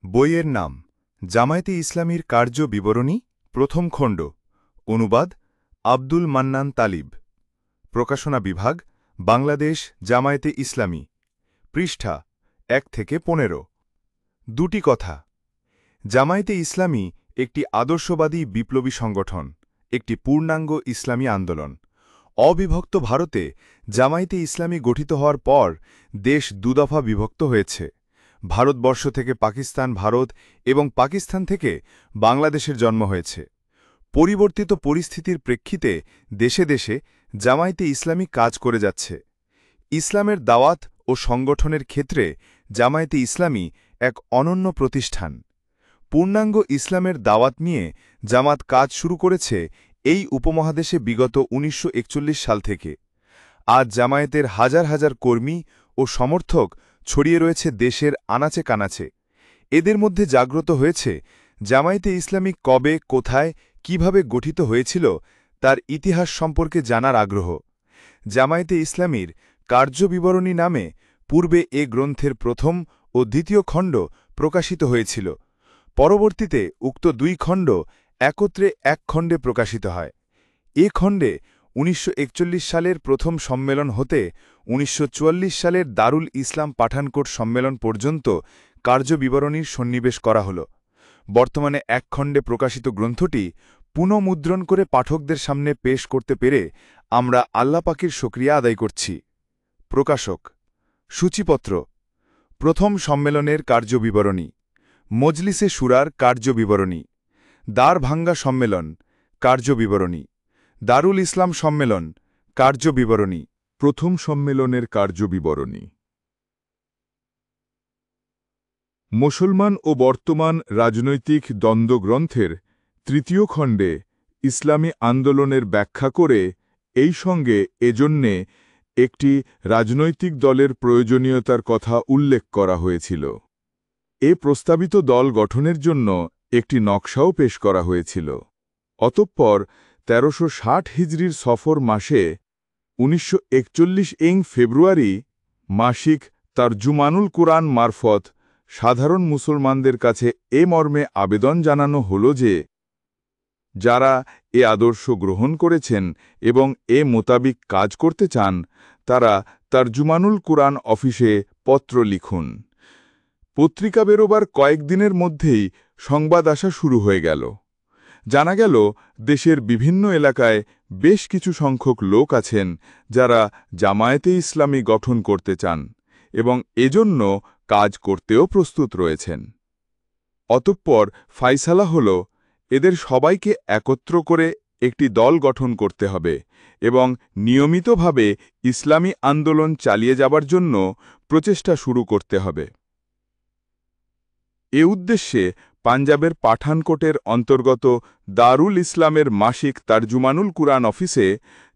বইয়ের নাম জামায়াতে ইসলামীর কার্য বিবরণী প্রথম খণ্ড অনুবাদ আব্দুল মান্নান তালিব প্রকাশনা বিভাগ বাংলাদেশ জামায়াতে ইসলামী পৃষ্ঠা 1 থেকে 15 দুটি কথা জামায়াতে ইসলামী একটি আদর্শবাদী বিপ্লবী সংগঠন একটি পূর্ণাঙ্গ ইসলামী আন্দোলন অবিভক্ত ভারতে জামায়াতে ইসলামী গঠিত হওয়ার পর দেশ দুদফা বিভক্ত হয়েছে ভারতবর্ষ থেকে পাকিস্তান ভারত এবং পাকিস্তান থেকে বাংলাদেশের জন্ম হয়েছে পরিবর্তিত পরিস্থিতির প্রেক্ষিতে দেশে দেশে জামায়াতে ইসলামী কাজ করে যাচ্ছে ইসলামের দাওয়াত ও সংগঠনের ক্ষেত্রে জামায়াতে ইসলামী এক অনন্য প্রতিষ্ঠান পূর্ণাঙ্গ ইসলামের দাওয়াত নিয়ে জামাত কাজ শুরু করেছে এই উপমহাদেশে বিগত ১৯৪১ সাল থেকে আজ জামায়াতের হাজার হাজার কর্মী ও সমর্থক ছড়িয়ে রয়েছে দেশের আনাচে কানাচে এদের মধ্যে জাগ্রত হয়েছে জামায়াতে ইসলামী কবে কোথায় কিভাবে গঠিত হয়েছিল তার ইতিহাস সম্পর্কে জানার আগ্রহ জামায়াতে ইসলামীর কার্যবিবরণী নামে পূর্বে এ গ্রন্থের প্রথম ও দ্বিতীয় খণ্ড প্রকাশিত হয়েছিল পরবর্তীতে উক্ত দুই খণ্ড একত্রে এক খণ্ডে প্রকাশিত হয় এ খণ্ডে ১৯৪১ সালের প্রথম সম্মেলন হতে ১৯৪৪ সালের দারুল ইসলাম পাঠানকোট সম্মেলন পর্যন্ত কার্যবিবরণীর সন্নিবেশ করা হল বর্তমানে এক খণ্ডে প্রকাশিত গ্রন্থটি পুনঃমুদ্রণ করে পাঠকদের সামনে পেশ করতে পেরে আমরা আল্লাহ পাকের শুকরিয়া আদায় করছি প্রকাশক সূচিপত্র প্রথম সম্মেলনের কার্যবিবরণী মজলিসে শুরার কার্যবিবরণী দ্বারভাঙ্গা সম্মেলন কার্যবিবরণী দারুল ইসলাম সম্মেলন কার্যবিবরণী প্রথম সম্মেলনের কার্যবিবরণী মুসলমান ও বর্তমান রাজনৈতিক দ্বন্দ্ব গ্রন্থের তৃতীয় খণ্ডে ইসলামী আন্দোলনের ব্যাখ্যা করে এই সঙ্গে এজন্যে একটি রাজনৈতিক দলের প্রয়োজনীয়তার কথা উল্লেখ করা হয়েছিল এ প্রস্তাবিত দল গঠনের জন্য একটি নকশাও পেশ করা হয়েছিল অতঃপর ১৩৬০ হিজরির সফর মাসে ১৯৪১ ফেব্রুয়ারি মাসিক তারজুমানুল কুরআন মারফত সাধারণ মুসলমানদের কাছে এ মর্মে আবেদন জানানো হল যে যারা এ আদর্শ গ্রহণ করেছেন এবং এ মোতাবিক কাজ করতে চান তারা তারজুমানুল কুরআন অফিসে পত্র লিখুন পত্রিকা বেরোবার কয়েকদিনের মধ্যেই সংবাদ আসা শুরু হয়ে গেল জানা গেল দেশের বিভিন্ন এলাকায় বেশ কিছু সংখ্যক লোক আছেন যারা জামায়াতে ইসলামী গঠন করতে চান এবং এজন্য কাজ করতেও প্রস্তুত রয়েছেন অতঃপর ফাইসালা হল এদের সবাইকে একত্র করে একটি দল গঠন করতে হবে এবং নিয়মিতভাবে ইসলামী আন্দোলন চালিয়ে যাবার জন্য প্রচেষ্টা শুরু করতে হবে এ উদ্দেশ্যে পাঞ্জাবের পাঠানকোটের অন্তর্গত দারুল ইসলামের মাসিক তারজুমানুল কুরআন অফিসে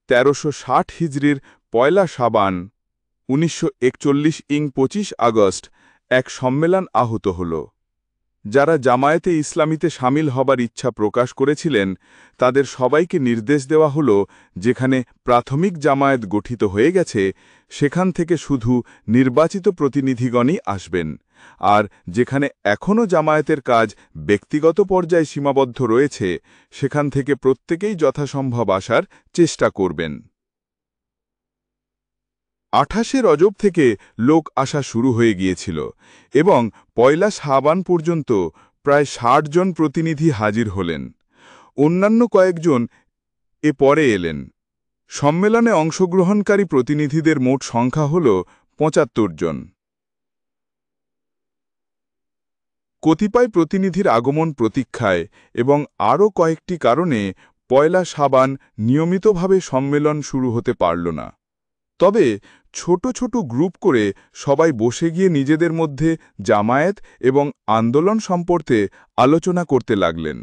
১৩৬০ হিজরির পয়লা শাবান ১৯৪১ ২৫ আগস্ট এক সম্মেলন আহুত হল যারা জামায়াতে ইসলামীতে শামিল হবার ইচ্ছা প্রকাশ করেছিলেন তাদের সবাইকে নির্দেশ দেওয়া হল যেখানে প্রাথমিক জামায়াত গঠিত হয়ে গেছে সেখান থেকে শুধু নির্বাচিত প্রতিনিধিগণই আসবেন আর যেখানে এখনও জামায়াতের কাজ ব্যক্তিগত পর্যায়ে সীমাবদ্ধ রয়েছে সেখান থেকে প্রত্যেকেই যথাসম্ভব আসার চেষ্টা করবেন ২৮শে রজব থেকে লোক আসা শুরু হয়ে গিয়েছিল এবং পয়লা শাবান পর্যন্ত প্রায় ৬০ জন প্রতিনিধি হাজির হলেন অন্যান্য কয়েকজন এ পরে এলেন সম্মেলনে অংশগ্রহণকারী প্রতিনিধিদের মোট সংখ্যা হল ৭৫ জন কতিপয় প্রতিনিধির আগমন প্রতীক্ষায় এবং আরও কয়েকটি কারণে পয়লা শাবান নিয়মিতভাবে সম্মেলন শুরু হতে পারল না তবে ছোট ছোট গ্রুপ করে সবাই বসে গিয়ে নিজেদের মধ্যে জামায়াত এবং আন্দোলন সম্পর্কে আলোচনা করতে লাগলেন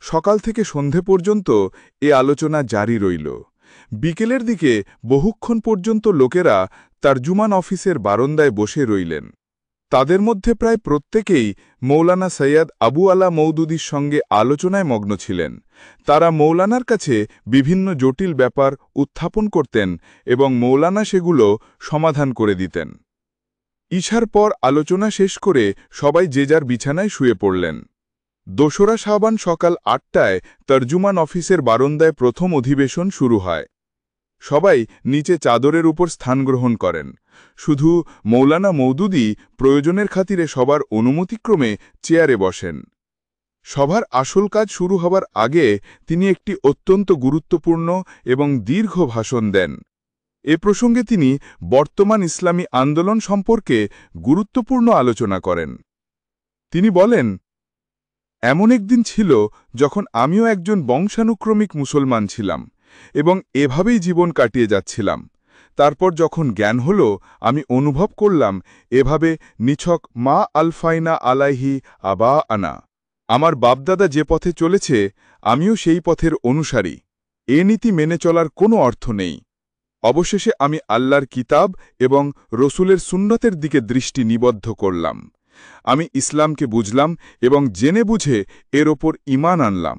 সকাল থেকে সন্ধে পর্যন্ত এ আলোচনা জারি রইল বিকেলের দিকে বহুক্ষণ পর্যন্ত লোকেরা তারজুমান অফিসের বারান্দায় বসে রইলেন তাদের মধ্যে প্রায় প্রত্যেকেই মৌলানা সৈয়দ আবু আলা মওদুদীর সঙ্গে আলোচনায় মগ্ন ছিলেন তারা মৌলানার কাছে বিভিন্ন জটিল ব্যাপার উত্থাপন করতেন এবং মৌলানা সেগুলো সমাধান করে দিতেন ঈশার পর আলোচনা শেষ করে সবাই যে যার বিছানায় শুয়ে পড়লেন। ২রা শাবান সকাল ৮টায় তর্জুমান অফিসের বারান্দায় প্রথম অধিবেশন শুরু হয়। সবাই নিচে চাদরের উপর স্থান গ্রহণ করেন। শুধু মৌলানা মওদুদী প্রয়োজনের খাতিরে সবার অনুমতিক্রমে চেয়ারে বসেন। সভার আসল কাজ শুরু হবার আগে তিনি একটি অত্যন্ত গুরুত্বপূর্ণ এবং দীর্ঘ ভাষণ দেন। এ প্রসঙ্গে তিনি বর্তমান ইসলামী আন্দোলন সম্পর্কে গুরুত্বপূর্ণ আলোচনা করেন। তিনি বলেন, এমন একদিন ছিল যখন আমিও একজন বংশানুক্রমিক মুসলমান ছিলাম এবং এভাবেই জীবন কাটিয়ে যাচ্ছিলাম। তারপর যখন জ্ঞান হল, আমি অনুভব করলাম এভাবে নিছক মা আলফাইনা আলাইহি আবা আনা, আমার বাপদাদা যে পথে চলেছে আমিও সেই পথের অনুসারী। এ নীতি মেনে চলার কোনো অর্থ নেই। অবশেষে আমি আল্লাহর কিতাব এবং রসুলের সুন্নতের দিকে দৃষ্টি নিবদ্ধ করলাম। আমি ইসলামকে বুঝলাম এবং জেনে বুঝে এর ওপর ঈমান আনলাম।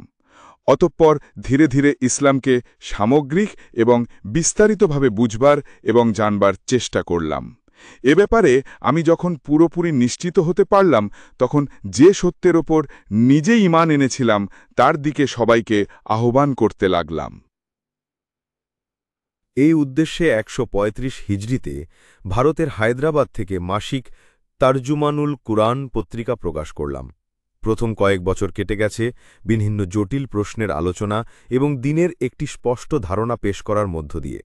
অতঃপর ধীরে ধীরে ইসলামকে সামগ্রিক এবং বিস্তারিতভাবে বুঝবার এবং জানবার চেষ্টা করলাম। এ ব্যাপারে আমি যখন পুরোপুরি নিশ্চিত হতে পারলাম, তখন যে সত্যের ওপর নিজে ঈমান এনেছিলাম তার দিকে সবাইকে আহ্বান করতে লাগলাম। এই উদ্দেশ্যে ১৩৫ হিজরিতে ভারতের হায়দ্রাবাদ থেকে মাসিক তারজুমানুল কুরআন পত্রিকা প্রকাশ করলাম। প্রথম কয়েক বছর কেটে গেছে বিভিন্ন জটিল প্রশ্নের আলোচনা এবং দিনের একটি স্পষ্ট ধারণা পেশ করার মধ্য দিয়ে।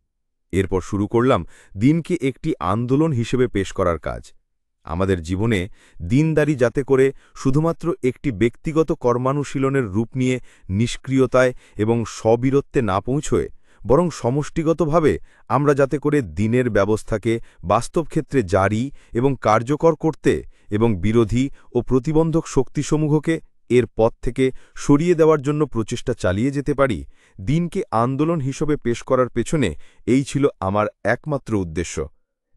এরপর শুরু করলাম দিনকে একটি আন্দোলন হিসেবে পেশ করার কাজ। আমাদের জীবনে দিনদারি যাতে করে শুধুমাত্র একটি ব্যক্তিগত কর্মানুশীলনের রূপ নিয়ে নিষ্ক্রিয়তায় এবং স্ববীরত্বে না পৌঁছয়, বরং সমষ্টিগতভাবে আমরা যাতে করে দিনের ব্যবস্থাকে বাস্তব ক্ষেত্রে জারি এবং কার্যকর করতে এবং বিরোধী ও প্রতিবন্ধক শক্তিসমূহকে এর পথ থেকে সরিয়ে দেওয়ার জন্য প্রচেষ্টা চালিয়ে যেতে পারি, দিনকে আন্দোলন হিসেবে পেশ করার পেছনে এই ছিল আমার একমাত্র উদ্দেশ্য।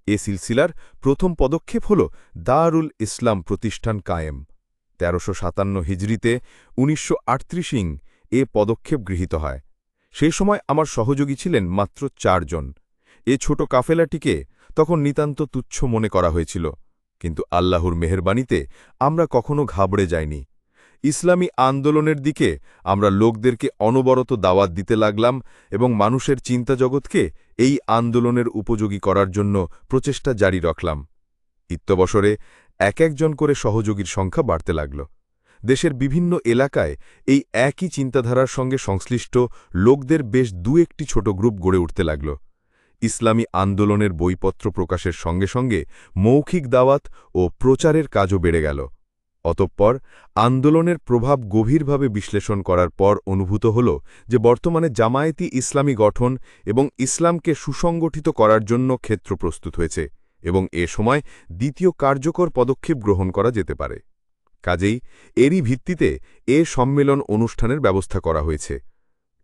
এ সিলসিলার প্রথম পদক্ষেপ হল দারুল ইসলাম প্রতিষ্ঠান কায়েম। ১৩৫৭ হিজরিতে ১৯৩৮ এ পদক্ষেপ গৃহীত হয়। সেই সময় আমার সহযোগী ছিলেন মাত্র ৪ জন। এ ছোট কাফেলাটিকে তখন নিতান্ত তুচ্ছ মনে করা হয়েছিল, কিন্তু আল্লাহর মেহেরবানিতে আমরা কখনো ঘাবড়ে যাইনি। ইসলামী আন্দোলনের দিকে আমরা লোকদেরকে অনবরত দাওয়াত দিতে লাগলাম এবং মানুষের চিন্তা জগৎকে এই আন্দোলনের উপযোগী করার জন্য প্রচেষ্টা জারি রাখলাম। ইত্যবসরে এক একজন করে সহযোগীর সংখ্যা বাড়তে লাগল। দেশের বিভিন্ন এলাকায় এই একই চিন্তাধারার সঙ্গে সংশ্লিষ্ট লোকদের বেশ দু-একটি ছোট গ্রুপ গড়ে উঠতে লাগল। ইসলামী আন্দোলনের বইপত্র প্রকাশের সঙ্গে সঙ্গে মৌখিক দাওয়াত ও প্রচারের কাজও বেড়ে গেল। অতঃপর আন্দোলনের প্রভাব গভীরভাবে বিশ্লেষণ করার পর অনুভূত হল যে বর্তমানে জামায়াতি ইসলামী গঠন এবং ইসলামকে সুসংগঠিত করার জন্য ক্ষেত্র প্রস্তুত হয়েছে এবং এ সময় দ্বিতীয় কার্যকর পদক্ষেপ গ্রহণ করা যেতে পারে। কাজেই এরই ভিত্তিতে এ সম্মেলন অনুষ্ঠানের ব্যবস্থা করা হয়েছে।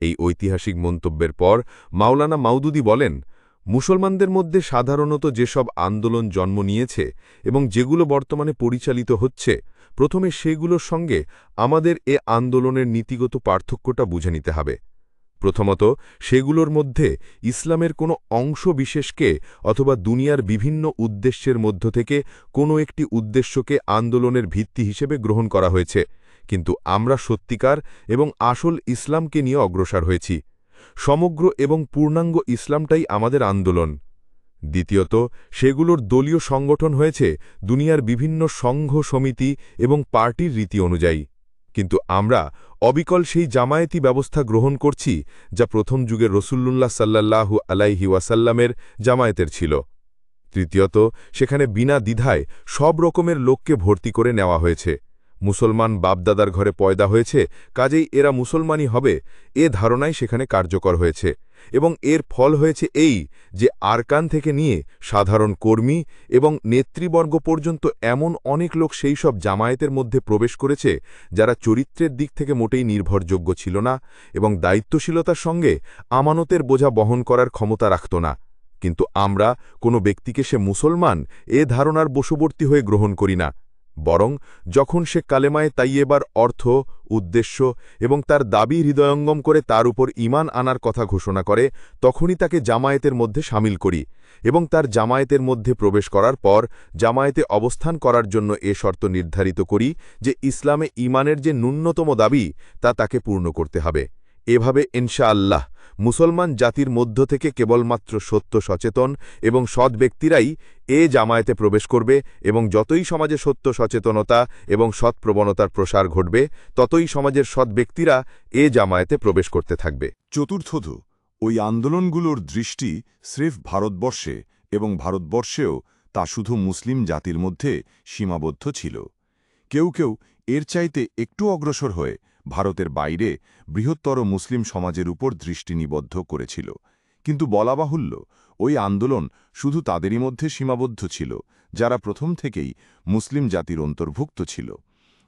এই ঐতিহাসিক মন্তব্যের পর মাওলানা মওদুদী বলেন, মুসলমানদের মধ্যে সাধারণত যেসব আন্দোলন জন্ম নিয়েছে এবং যেগুলো বর্তমানে পরিচালিত হচ্ছে, প্রথমে সেগুলোর সঙ্গে আমাদের এ আন্দোলনের নীতিগত পার্থক্যটা বুঝে নিতে হবে। প্রথমত, সেগুলোর মধ্যে ইসলামের কোনো অংশ বিশেষকে অথবা দুনিয়ার বিভিন্ন উদ্দেশ্যের মধ্য থেকে কোনো একটি উদ্দেশ্যকে আন্দোলনের ভিত্তি হিসেবে গ্রহণ করা হয়েছে, কিন্তু আমরা সত্যিকার এবং আসল ইসলামকে নিয়ে অগ্রসর হয়েছি। সমগ্র এবং পূর্ণাঙ্গ ইসলামটাই আমাদের আন্দোলন। দ্বিতীয়ত, সেগুলোর দলীয় সংগঠন হয়েছে দুনিয়ার বিভিন্ন সংঘ সমিতি এবং পার্টির রীতি অনুযায়ী, কিন্তু আমরা অবিকল সেই জামায়াতি ব্যবস্থা গ্রহণ করছি যা প্রথম যুগের রাসূলুল্লাহ সাল্লাল্লাহু আলাইহি ওয়াসাল্লামের জামায়াতের ছিল। তৃতীয়ত, সেখানে বিনা দ্বিধায় সব রকমের লোককে ভর্তি করে নেওয়া হয়েছে। মুসলমান বাপদাদার ঘরে পয়দা হয়েছে, কাজেই এরা মুসলমানই হবে, এ ধারণাই সেখানে কার্যকর হয়েছে এবং এর ফল হয়েছে এই যে আরকান থেকে নিয়ে সাধারণ কর্মী এবং নেতৃবর্গ পর্যন্ত এমন অনেক লোক সেই সব জামায়াতের মধ্যে প্রবেশ করেছে যারা চরিত্রের দিক থেকে মোটেই নির্ভরযোগ্য ছিল না এবং দায়িত্বশীলতার সঙ্গে আমানতের বোঝা বহন করার ক্ষমতা রাখত না। কিন্তু আমরা কোনো ব্যক্তিকে সে মুসলমান এ ধারণার বশবর্তী হয়ে গ্রহণ করি না, বরং যখন সে কালেমায়ে তাইয়েবার অর্থ উদ্দেশ্য এবং তার দাবি হৃদয়ঙ্গম করে তার উপর ঈমান আনার কথা ঘোষণা করে, তখনই তাকে জামায়াতের মধ্যে শামিল করি এবং তার জামায়াতের মধ্যে প্রবেশ করার পর জামায়াতে অবস্থান করার জন্য এ শর্ত নির্ধারিত করি যে ইসলামে ঈমানের যে ন্যূনতম দাবি তা তাকে পূর্ণ করতে হবে। এভাবে ইনশাআল্লাহ মুসলমান জাতির মধ্য থেকে কেবলমাত্র সত্য সচেতন এবং সৎ ব্যক্তিরাই এ জামায়াতে প্রবেশ করবে এবং যতই সমাজে সত্য সচেতনতা এবং সৎ প্রবণতার প্রসার ঘটবে ততই সমাজের সৎ ব্যক্তিরা এ জামায়াতে প্রবেশ করতে থাকবে। চতুর্থত, ওই আন্দোলনগুলোর দৃষ্টি স্রেফ ভারতবর্ষে এবং ভারতবর্ষেও তা শুধু মুসলিম জাতির মধ্যে সীমাবদ্ধ ছিল। কেউ কেউ এর চাইতে একটু অগ্রসর হয়ে ভারতের বাইরে বৃহত্তর মুসলিম সমাজের উপর দৃষ্টি নিবদ্ধ করেছিল। কিন্তু বলা বাহুল্য, ওই আন্দোলন শুধু তাদেরই মধ্যে সীমাবদ্ধ ছিল যারা প্রথম থেকেই মুসলিম জাতির অন্তর্ভুক্ত ছিল,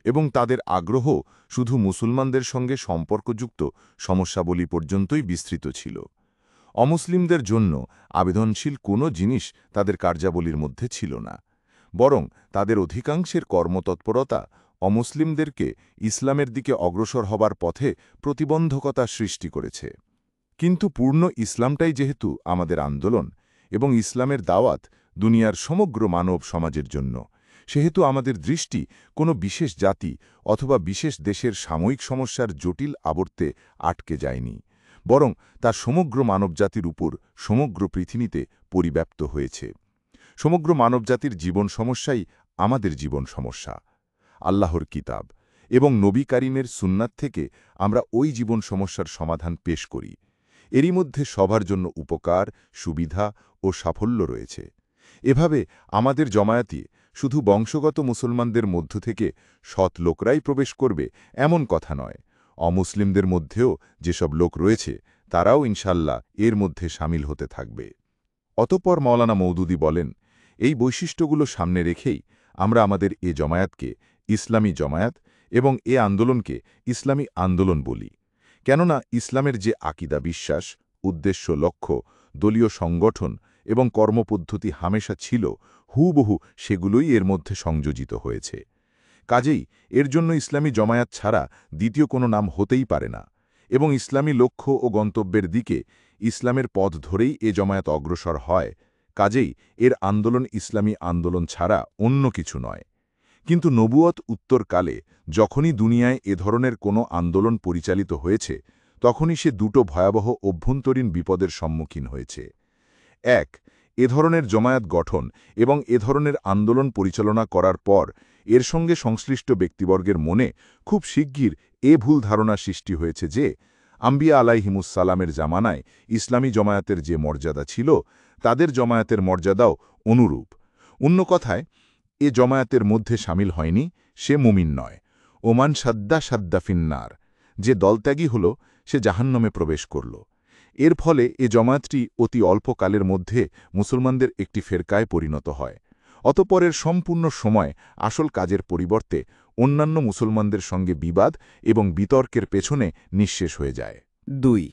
এবং তাদের আগ্রহ শুধু মুসলমানদের সঙ্গে সম্পর্কযুক্ত সমস্যাবলী পর্যন্তই বিস্তৃত ছিল। অমুসলিমদের জন্য আবেদনশীল কোনো জিনিস তাদের কার্যাবলীর মধ্যে ছিল না, বরং তাদের অধিকাংশের কর্মতৎপরতা অমুসলিমদেরকে ইসলামের দিকে অগ্রসর হবার পথে প্রতিবন্ধকতা সৃষ্টি করেছে। কিন্তু পূর্ণ ইসলামটাই যেহেতু আমাদের আন্দোলন এবং ইসলামের দাওয়াত দুনিয়ার সমগ্র মানব সমাজের জন্য, সেহেতু আমাদের দৃষ্টি কোনো বিশেষ জাতি অথবা বিশেষ দেশের সাময়িক সমস্যার জটিল আবর্তে আটকে যায়নি, বরং তা সমগ্র মানবজাতির উপর সমগ্র পৃথিবীতে পরিব্যাপ্ত হয়েছে। সমগ্র মানবজাতির জীবন সমস্যাই আমাদের জীবন সমস্যা। আল্লাহর কিতাব এবং নবী কারীমের সুন্নাত থেকে আমরা ওই জীবন সমস্যার সমাধান পেশ করি। এরই মধ্যে সবার জন্য উপকার, সুবিধা ও সাফল্য রয়েছে। এভাবে আমাদের জমায়াতে শুধু বংশগত মুসলমানদের মধ্য থেকে সৎ লোকরাই প্রবেশ করবে এমন কথা নয়, অমুসলিমদের মধ্যেও যেসব লোক রয়েছে তারাও ইনশাল্লাহ এর মধ্যে সামিল হতে থাকবে। অতঃপর মাওলানা মওদুদী বলেন, এই বৈশিষ্ট্যগুলো সামনে রেখেই আমরা আমাদের এ জমায়াতকে ইসলামী জমায়াত এবং এ আন্দোলনকে ইসলামী আন্দোলন বলি। কেননা ইসলামের যে আকিদা, বিশ্বাস, উদ্দেশ্য, লক্ষ্য, দলীয় সংগঠন এবং কর্মপদ্ধতি হামেশা ছিল, হুবহু সেগুলোই এর মধ্যে সংযোজিত হয়েছে। কাজেই এর জন্য ইসলামী জমায়াত ছাড়া দ্বিতীয় কোনো নাম হতেই পারে না, এবং ইসলামী লক্ষ্য ও গন্তব্যের দিকে ইসলামের পথ ধরেই এ জমায়াত অগ্রসর হয়। কাজেই এর আন্দোলন ইসলামী আন্দোলন ছাড়া অন্য কিছু নয়। কিন্তু নবুয়ত উত্তরকালে যখনই দুনিয়ায় এ ধরনের কোনো আন্দোলন পরিচালিত হয়েছে, তখনই সে দুটো ভয়াবহ অভ্যন্তরীণ বিপদের সম্মুখীন হয়েছে। এক, এ ধরনের জমায়াত গঠন এবং এ ধরনের আন্দোলন পরিচালনা করার পর এর সঙ্গে সংশ্লিষ্ট ব্যক্তিবর্গের মনে খুব শিগগির এ ভুল ধারণা সৃষ্টি হয়েছে যে আম্বিয়া আলাইহিমুসসালামের জামানায় ইসলামী জমায়াতের যে মর্যাদা ছিল, তাদের জমায়াতের মর্যাদাও অনুরূপ। অন্য কথায়, এ জমায়াতের মধ্যে সামিল হয়নি সে মুমিন নয়। ওমান সাদ্দা ফিন্নার, যে দলত্যাগী হল সে জাহান্নামে প্রবেশ করল। এর ফলে এ জমায়াতটি অতি অল্প কালের মধ্যে মুসলমানদের একটি ফেরকায় পরিণত হয়। অতঃপরের সম্পূর্ণ সময় আসল কাজের পরিবর্তে অন্যান্য মুসলমানদের সঙ্গে বিবাদ এবং বিতর্কের পেছনে নিঃশেষ হয়ে যায়। ২.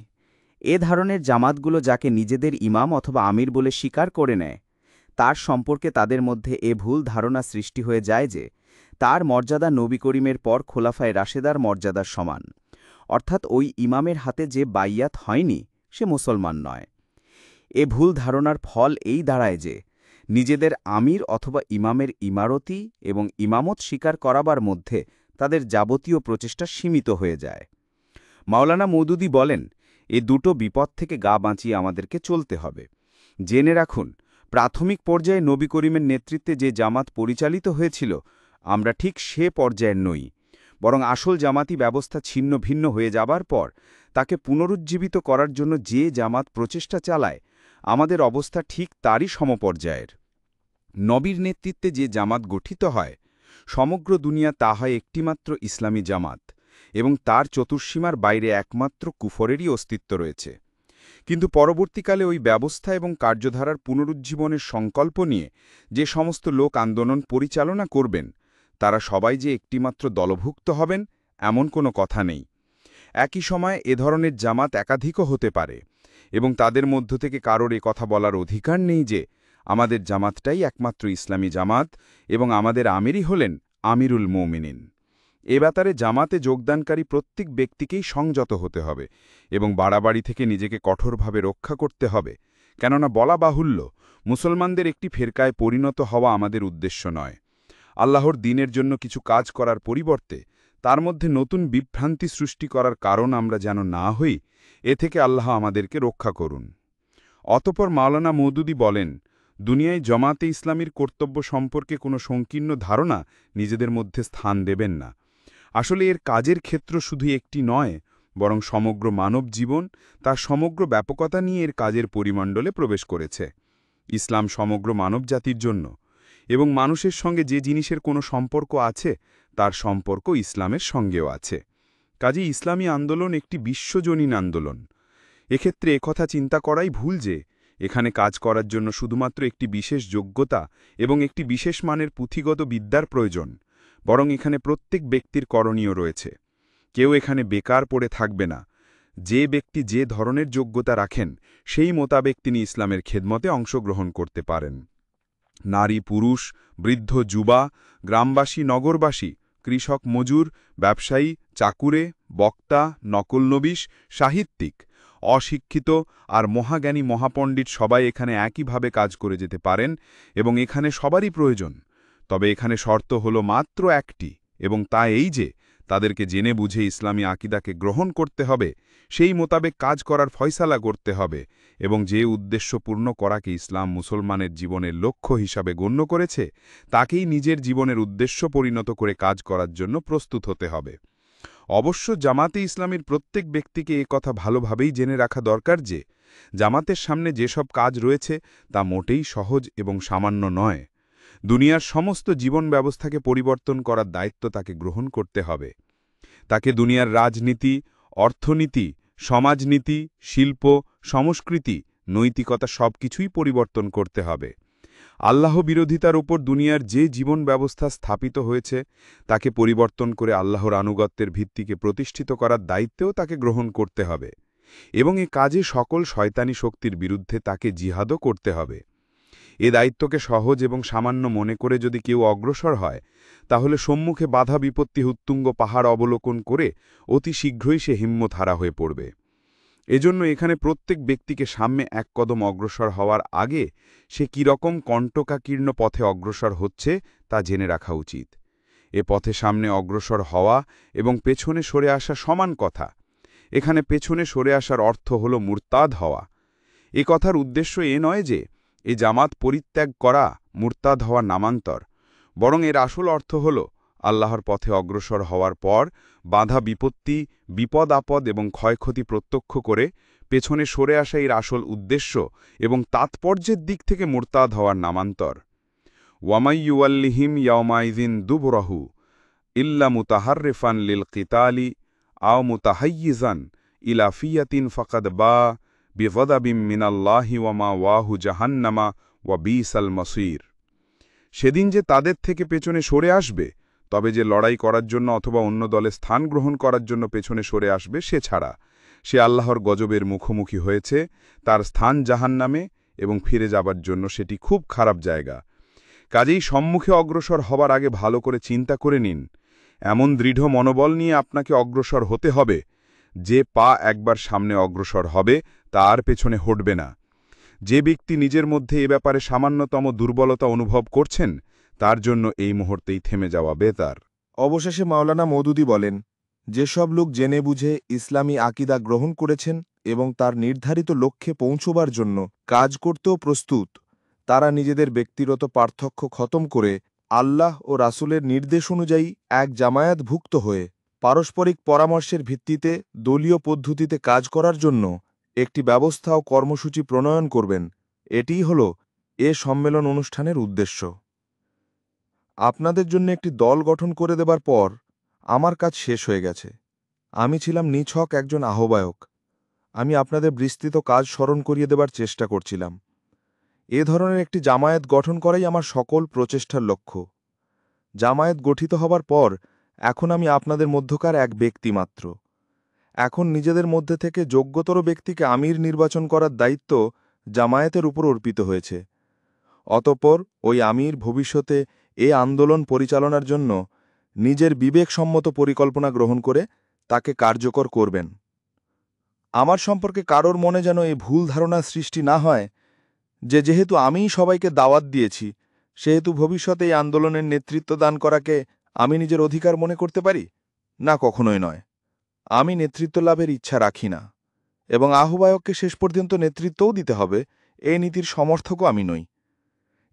এ ধরনের জামাতগুলো যাকে নিজেদের ইমাম অথবা আমির বলে স্বীকার করে নেয়, তার সম্পর্কে তাদের মধ্যে এ ভুল ধারণা সৃষ্টি হয়ে যায় যে তার মর্যাদা নবী করিমের পর খোলাফায়ে রাশেদার মর্যাদার সমান, অর্থাৎ ওই ইমামের হাতে যে বাইয়াত হয়নি সে মুসলমান নয়। এ ভুল ধারণার ফল এই দাঁড়ায় যে নিজেদের আমির অথবা ইমামের ইমারতি এবং ইমামত স্বীকার করাবার মধ্যে তাদের যাবতীয় প্রচেষ্টা সীমিত হয়ে যায়। মাওলানা মওদুদী বলেন, এ দুটো বিপদ থেকে গা বাঁচিয়ে আমাদেরকে চলতে হবে। জেনে রাখুন, প্রাথমিক পর্যায়ে নবী করিমের নেতৃত্বে যে জামাত পরিচালিত হয়েছিল, আমরা ঠিক সে পর্যায়ের নই, বরং আসল জামাতি ব্যবস্থা ছিন্ন ভিন্ন হয়ে যাবার পর তাকে পুনরুজ্জীবিত করার জন্য যে জামাত প্রচেষ্টা চালায়, আমাদের অবস্থা ঠিক তারই সমপর্যায়ের। নবীর নেতৃত্বে যে জামাত গঠিত হয়, সমগ্র দুনিয়া তা হয় একটিমাত্র ইসলামী জামাত, এবং তার চতুর্সীমার বাইরে একমাত্র কুফরেরই অস্তিত্ব রয়েছে। কিন্তু পরবর্তীকালে ওই ব্যবস্থা এবং কার্যধারার পুনরুজ্জীবনের সংকল্প নিয়ে যে সমস্ত লোক আন্দোলন পরিচালনা করবেন, তারা সবাই যে একটিমাত্র দলভুক্ত হবেন এমন কোনো কথা নেই। একই সময়ে এ ধরনের জামাত একাধিকও হতে পারে, এবং তাদের মধ্য থেকে কারোর এ কথা বলার অধিকার নেই যে আমাদের জামাতটাই একমাত্র ইসলামী জামাত এবং আমাদের আমিরই হলেন আমিরুল মুমিনিন। এ ব্যাপারে জামাতে যোগদানকারী প্রত্যেক ব্যক্তিকেই সংযত হতে হবে এবং বাড়াবাড়ি থেকে নিজেকে কঠোরভাবে রক্ষা করতে হবে, কেননা বলা বাহুল্য মুসলমানদের একটি ফেরকায় পরিণত হওয়া আমাদের উদ্দেশ্য নয়। আল্লাহর দ্বীনের জন্য কিছু কাজ করার পরিবর্তে তার মধ্যে নতুন বিভ্রান্তি সৃষ্টি করার কারণ আমরা যেন না হই, এ থেকে আল্লাহ আমাদেরকে রক্ষা করুন। অতঃপর মাওলানা মওদুদী বলেন, দুনিয়ায় জামাতে ইসলামীর কর্তব্য সম্পর্কে কোনো সংকীর্ণ ধারণা নিজেদের মধ্যে স্থান দেবেন না। আসলে এর কাজের ক্ষেত্র শুধু একটি নয়, বরং সমগ্র মানব জীবন তার সমগ্র ব্যাপকতা নিয়ে এর কাজের পরিমণ্ডলে প্রবেশ করেছে। ইসলাম সমগ্র মানবজাতির জন্য, এবং মানুষের সঙ্গে যে জিনিসের কোনো সম্পর্ক আছে তার সম্পর্ক ইসলামের সঙ্গেও আছে। কাজেই ইসলামী আন্দোলন একটি বিশ্বজনীন আন্দোলন। এক্ষেত্রে একথা চিন্তা করাই ভুল যে এখানে কাজ করার জন্য শুধুমাত্র একটি বিশেষ যোগ্যতা এবং একটি বিশেষ মানের পুঁথিগত বিদ্যার প্রয়োজন, বরং এখানে প্রত্যেক ব্যক্তির করণীয় রয়েছে। কেউ এখানে বেকার পড়ে থাকবে না। যে ব্যক্তি যে ধরনের যোগ্যতা রাখেন সেই মোতাবেক তিনি ইসলামের খেদমতে অংশগ্রহণ করতে পারেন। নারী, পুরুষ, বৃদ্ধ, যুবা, গ্রামবাসী, নগরবাসী, কৃষক, মজুর, ব্যবসায়ী, চাকুরে, বক্তা, নকলনবিশ, সাহিত্যিক, অশিক্ষিত আর মহাজ্ঞানী মহাপণ্ডিত সবাই এখানে একইভাবে কাজ করে যেতে পারেন এবং এখানে সবারই প্রয়োজন। তবে এখানে শর্ত হল মাত্র একটি, এবং তা এই যে তাদেরকে জেনে বুঝে ইসলামী আকিদাকে গ্রহণ করতে হবে, সেই মোতাবেক কাজ করার ফয়সালা করতে হবে, এবং যে উদ্দেশ্য পূর্ণ করাকে ইসলাম মুসলমানের জীবনের লক্ষ্য হিসাবে গণ্য করেছে তাকেই নিজের জীবনের উদ্দেশ্য পরিণত করে কাজ করার জন্য প্রস্তুত হতে হবে। অবশ্য জামাতে ইসলামীর প্রত্যেক ব্যক্তিকে এ কথা ভালোভাবেই জেনে রাখা দরকার যে জামাতের সামনে যেসব কাজ রয়েছে তা মোটেই সহজ এবং সামান্য নয়। দুনিয়ার সমস্ত জীবন ব্যবস্থাকে পরিবর্তন করার দায়িত্ব তাকে গ্রহণ করতে হবে। তাকে দুনিয়ার রাজনীতি, অর্থনীতি, সমাজনীতি, শিল্প, সংস্কৃতি, নৈতিকতা সবকিছুই পরিবর্তন করতে হবে। আল্লাহ বিরোধিতার উপর দুনিয়ার যে জীবন ব্যবস্থা স্থাপিত হয়েছে তাকে পরিবর্তন করে আল্লাহর আনুগত্যের ভিত্তিকে প্রতিষ্ঠিত করার দায়িত্বও তাকে গ্রহণ করতে হবে, এবং এ কাজে সকল শয়তানি শক্তির বিরুদ্ধে তাকে জিহাদও করতে হবে। এ দায়িত্বকে সহজ এবং সামান্য মনে করে যদি কেউ অগ্রসর হয়, তাহলে সম্মুখে বাধা বিপত্তি উত্তুঙ্গ পাহাড় অবলোকন করে অতি শীঘ্রই সে হিম্মত হারা হয়ে পড়বে। এজন্য এখানে প্রত্যেক ব্যক্তিকে সামনে এক কদম অগ্রসর হওয়ার আগে সে কীরকম কণ্টকাকীর্ণ পথে অগ্রসর হচ্ছে তা জেনে রাখা উচিত। এ পথে সামনে অগ্রসর হওয়া এবং পেছনে সরে আসা সমান কথা। এখানে পেছনে সরে আসার অর্থ হল মুরতাদ হওয়া। এ কথার উদ্দেশ্য এ নয় যে এ জামাত পরিত্যাগ করা মুরতাদ হওয়া নামান্তর, বরং এর আসল অর্থ হল আল্লাহর পথে অগ্রসর হওয়ার পর বাধা বিপত্তি, বিপদ আপদ এবং ক্ষয়ক্ষতি প্রত্যক্ষ করে পেছনে সরে আসা এর আসল উদ্দেশ্য এবং তাৎপর্যের দিক থেকে মুরতাদ হওয়ার নামান্তর। ওয়ামাইয়ুয়াল্লিহিম ইয়াওমাইযিন দুবরাহু ইল্লা মুতাহাররিফান লিল কিতালি আও মুতাহাইয়িজান ইলা ফিয়াতিন ফাকাদ বা বিগদাবিম মিনাল্লাহি ওয়া মাওয়াহু জাহান্নামা ওয়া বিসাল মসির। সেদিন যে তাদের থেকে পেছনে সরে আসবে, তবে যে লড়াই করার জন্য অথবা অন্য দলে স্থান গ্রহণ করার জন্য পেছনে সরে আসবে সে ছাড়া সে আল্লাহর গজবের মুখোমুখি হয়েছে, তার স্থান জাহান্নামে এবং ফিরে যাবার জন্য সেটি খুব খারাপ জায়গা। কাজেই সম্মুখে অগ্রসর হবার আগে ভালো করে চিন্তা করে নিন। এমন দৃঢ় মনোবল নিয়ে আপনাকে অগ্রসর হতে হবে যে পা একবার সামনে অগ্রসর হবে তা আর পেছনে হটবে না। যে ব্যক্তি নিজের মধ্যে এ ব্যাপারে সামান্যতম দুর্বলতা অনুভব করছেন তার জন্য এই মুহূর্তেই থেমে যাওয়া বেতার। অবশেষে মাওলানা মওদুদী বলেন, যেসব লোক জেনে বুঝে ইসলামী আকিদা গ্রহণ করেছেন এবং তার নির্ধারিত লক্ষ্যে পৌঁছবার জন্য কাজ করতেও প্রস্তুত, তারা নিজেদের ব্যক্তিগত পার্থক্য খতম করে আল্লাহ ও রাসূলের নির্দেশ অনুযায়ী এক জামায়াতভুক্ত হয়ে পারস্পরিক পরামর্শের ভিত্তিতে দলীয় পদ্ধতিতে কাজ করার জন্য একটি ব্যবস্থা ও কর্মসূচি প্রণয়ন করবেন। এটিই হল এ সম্মেলন অনুষ্ঠানের উদ্দেশ্য। আপনাদের জন্য একটি দল গঠন করে দেবার পর আমার কাজ শেষ হয়ে গেছে। আমি ছিলাম নিছক একজন আহ্বায়ক। আমি আপনাদের বিস্তৃত কাজ স্মরণ করিয়ে দেবার চেষ্টা করছিলাম। এ ধরনের একটি জামায়াত গঠন করাই আমার সকল প্রচেষ্টার লক্ষ্য। জামায়াত গঠিত হবার পর এখন আমি আপনাদের মধ্যকার এক ব্যক্তি মাত্র। এখন নিজেদের মধ্যে থেকে যোগ্যতর ব্যক্তিকে আমির নির্বাচন করার দায়িত্ব জামায়াতের উপর অর্পিত হয়েছে। অতঃপর ওই আমির ভবিষ্যতে এ আন্দোলন পরিচালনার জন্য নিজের বিবেকসম্মত পরিকল্পনা গ্রহণ করে তাকে কার্যকর করবেন। আমার সম্পর্কে কারোর মনে যেন এই ভুল ধারণা সৃষ্টি না হয় যে যেহেতু আমিই সবাইকে দাওয়াত দিয়েছি, সেহেতু ভবিষ্যতে এই আন্দোলনের নেতৃত্ব দান করাকে আমি নিজের অধিকার মনে করতে পারি। না, কখনোই নয়। আমি নেতৃত্ব লাভের ইচ্ছা রাখি না, এবং আহ্বায়ককে শেষ পর্যন্ত নেতৃত্বও দিতে হবে এই নীতির সমর্থকও আমি নই।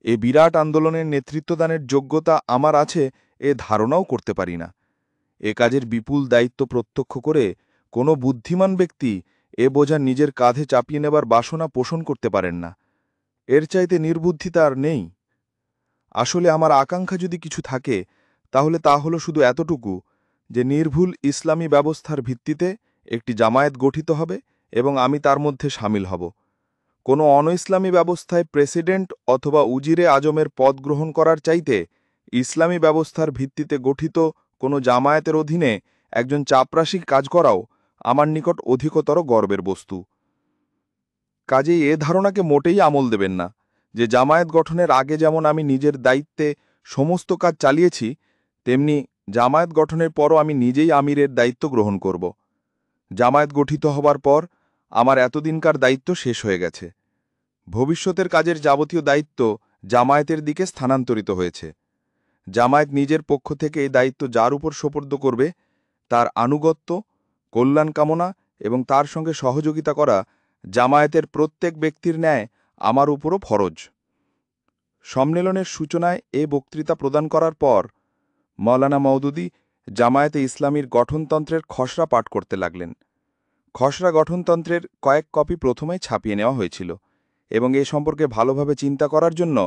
এ বিরাট আন্দোলনের নেতৃত্বদানের যোগ্যতা আমার আছে এ ধারণাও করতে পারি না। এ কাজের বিপুল দায়িত্ব প্রত্যক্ষ করে কোনো বুদ্ধিমান ব্যক্তি এ বোঝা নিজের কাঁধে চাপিয়ে নেবার বাসনা পোষণ করতে পারেন না। এর চাইতে নির্বুদ্ধিতা আর নেই। আসলে আমার আকাঙ্ক্ষা যদি কিছু থাকে তাহলে তা হলো শুধু এতটুকু যে নির্ভুল ইসলামী ব্যবস্থার ভিত্তিতে একটি জামায়াত গঠিত হবে এবং আমি তার মধ্যে সামিল হব। কোনো অনইসলামী ব্যবস্থায় প্রেসিডেন্ট অথবা উজিরে আজমের পদ গ্রহণ করার চাইতে ইসলামী ব্যবস্থার ভিত্তিতে গঠিত কোনো জামায়াতের অধীনে একজন চাপরাশি কাজ করাও আমার নিকট অধিকতর গর্বের বস্তু। কাজেই এ ধারণাকে মোটেই আমল দেবেন না যে জামায়াত গঠনের আগে যেমন আমি নিজের দায়িত্বে সমস্ত কাজ চালিয়েছি, তেমনি জামায়াত গঠনের পরও আমি নিজেই আমিরের দায়িত্ব গ্রহণ করব। জামায়াত গঠিত হবার পর আমার এতদিনকার দায়িত্ব শেষ হয়ে গেছে। ভবিষ্যতের কাজের যাবতীয় দায়িত্ব জামায়াতের দিকে স্থানান্তরিত হয়েছে। জামায়াত নিজের পক্ষ থেকে এই দায়িত্ব যার উপর সোপর্দ করবে তার আনুগত্য, কল্যাণ কামনা এবং তার সঙ্গে সহযোগিতা করা জামায়াতের প্রত্যেক ব্যক্তির ন্যায় আমার উপরও ফরজ। সম্মেলনের সূচনায় এ বক্তৃতা প্রদান করার পর মওলানা মওদুদী জামায়াতে ইসলামীর গঠনতন্ত্রের খসড়া পাঠ করতে লাগলেন। খসড়া গঠনতন্ত্রের কয়েক কপি প্রথমেই ছাপিয়ে নেওয়া হয়েছিল এবং এ সম্পর্কে ভালোভাবে চিন্তা করার জন্য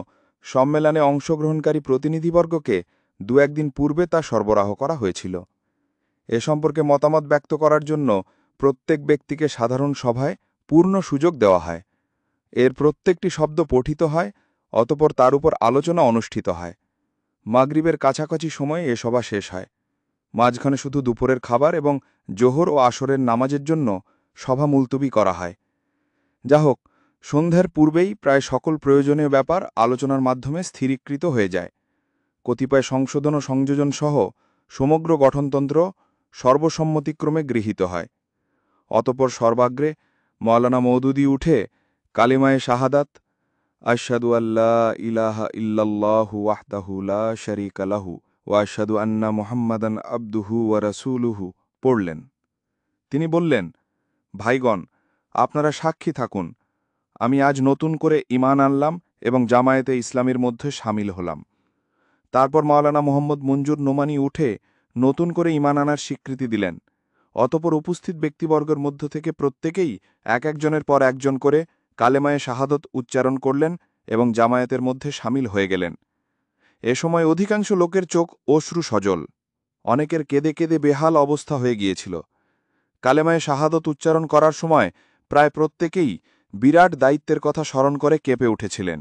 সম্মেলনে অংশগ্রহণকারী প্রতিনিধিবর্গকে দু একদিন পূর্বে তা সরবরাহ করা হয়েছিল। এ সম্পর্কে মতামত ব্যক্ত করার জন্য প্রত্যেক ব্যক্তিকে সাধারণ সভায় পূর্ণ সুযোগ দেওয়া হয়। এর প্রত্যেকটি শব্দ পঠিত হয়, অতঃপর তার উপর আলোচনা অনুষ্ঠিত হয়। মাগরিবের কাছাকাছি সময়ে এ সভা শেষ হয়। মাঝখানে শুধু দুপুরের খাবার এবং জোহর ও আসরের নামাজের জন্য সভা মুলতবি করা হয়। যা হোক, সন্ধ্যার পূর্বেই প্রায় সকল প্রয়োজনীয় ব্যাপার আলোচনার মাধ্যমে স্থিরীকৃত হয়ে যায়। কতিপয় সংশোধন ও সংযোজন সহ সমগ্র গঠনতন্ত্র সর্বসম্মতিক্রমে গৃহীত হয়। অতঃপর সর্বাগ্রে মওলানা মওদুদী উঠে কালিমায়ে শাহাদাত আশহাদু আল্লা ইলাহা ইল্লাল্লাহু ওয়াহদাহু লা শারীকা লাহু ওয়া আশহাদু আন্না মুহাম্মাদান আবদুহু ওয়া রাসূলুহু পড়লেন। তিনি বললেন, ভাইগণ, আপনারা সাক্ষী থাকুন, আমি আজ নতুন করে ঈমান আনলাম এবং জামায়াতে ইসলামীর মধ্যে সামিল হলাম। তারপর মাওলানা মোহাম্মদ মঞ্জুর নোমানী উঠে নতুন করে ঈমান আনার স্বীকৃতি দিলেন। অতঃপর উপস্থিত ব্যক্তিবর্গের মধ্য থেকে প্রত্যেকেই এক একজনের পর একজন করে কালেমায়ে শাহাদত উচ্চারণ করলেন এবং জামায়াতের মধ্যে সামিল হয়ে গেলেন। এ সময় অধিকাংশ লোকের চোখ অশ্রু সজল, অনেকের কেঁদে কেঁদে বেহাল অবস্থা হয়ে গিয়েছিল। কালেমায়ে শাহাদত উচ্চারণ করার সময় প্রায় প্রত্যেকেই বিরাট দায়িত্বের কথা স্মরণ করে কেঁপে উঠেছিলেন।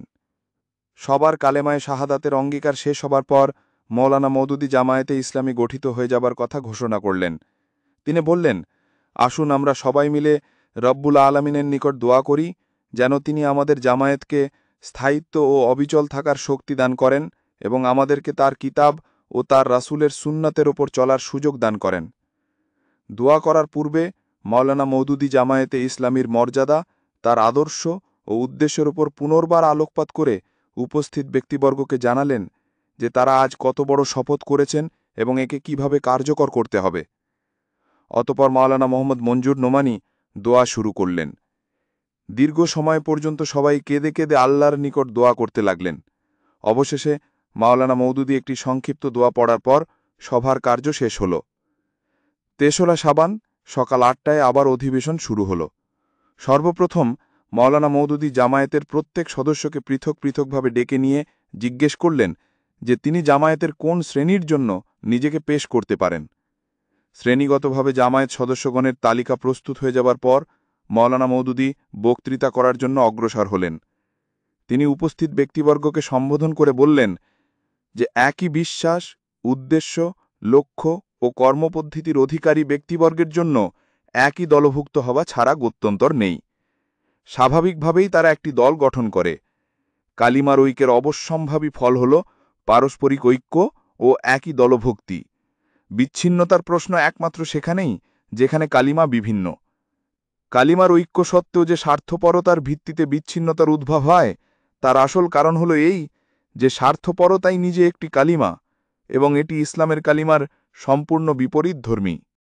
সবার কালেমায়ে শাহাদাতের অঙ্গীকার শেষ হবার পর মওলানা মওদুদী জামায়াতে ইসলামী গঠিত হয়ে যাবার কথা ঘোষণা করলেন। তিনি বললেন, আসুন আমরা সবাই মিলে রব্বুল আলামিনের নিকট দোয়া করি যেন তিনি আমাদের জামায়াতকে স্থায়িত্ব ও অবিচল থাকার শক্তি দান করেন এবং আমাদেরকে তার কিতাব ও তার রাসূলের সুন্নাতের ওপর চলার সুযোগ দান করেন। দোয়া করার পূর্বে মওলানা মওদুদী জামায়াতে ইসলামীর মর্যাদা, তার আদর্শ ও উদ্দেশ্যের ওপর পুনর্বার আলোকপাত করে উপস্থিত ব্যক্তিবর্গকে জানালেন যে তারা আজ কত বড় শপথ করেছেন এবং একে কিভাবে কার্যকর করতে হবে। অতঃপর মাওলানা মোহাম্মদ মঞ্জুর নোমানী দোয়া শুরু করলেন। দীর্ঘ সময় পর্যন্ত সবাই কেঁদে কেঁদে আল্লাহর নিকট দোয়া করতে লাগলেন। অবশেষে মাওলানা মওদুদী একটি সংক্ষিপ্ত দোয়া পড়ার পর সভার কার্য শেষ হল। ৩রা শাবান সকাল ৮টায় আবার অধিবেশন শুরু হল। সর্বপ্রথম মাওলানা মওদুদী জামায়াতের প্রত্যেক সদস্যকে পৃথক পৃথকভাবে ডেকে নিয়ে জিজ্ঞেস করলেন যে তিনি জামায়াতের কোন শ্রেণীর জন্য নিজেকে পেশ করতে পারেন। শ্রেণীগতভাবে জামায়াত সদস্যগণের তালিকা প্রস্তুত হয়ে যাবার পর মওলানা মওদুদী বক্তৃতা করার জন্য অগ্রসর হলেন। তিনি উপস্থিত ব্যক্তিবর্গকে সম্বোধন করে বললেন যে একই বিশ্বাস, উদ্দেশ্য, লক্ষ্য ও কর্মপদ্ধতির অধিকারী ব্যক্তিবর্গের জন্য একই দলভুক্ত হওয়া ছাড়া গত্যন্তর নেই। স্বাভাবিকভাবেই তারা একটি দল গঠন করে। কালিমার ঐক্যের অবশ্যম্ভাবী ফল হল পারস্পরিক ঐক্য ও একই দলভুক্তি, বিচ্ছিন্নতার প্রশ্ন একমাত্র সেখানেই যেখানে কালিমা বিভিন্ন। কালিমার ঐক্য সত্ত্বেও যে স্বার্থপরতার ভিত্তিতে বিচ্ছিন্নতার উদ্ভব হয় তার আসল কারণ হলো এই যে স্বার্থপরতাই নিজে একটি কালিমা এবং এটি ইসলামের কালিমার সম্পূর্ণ বিপরীতধর্মী।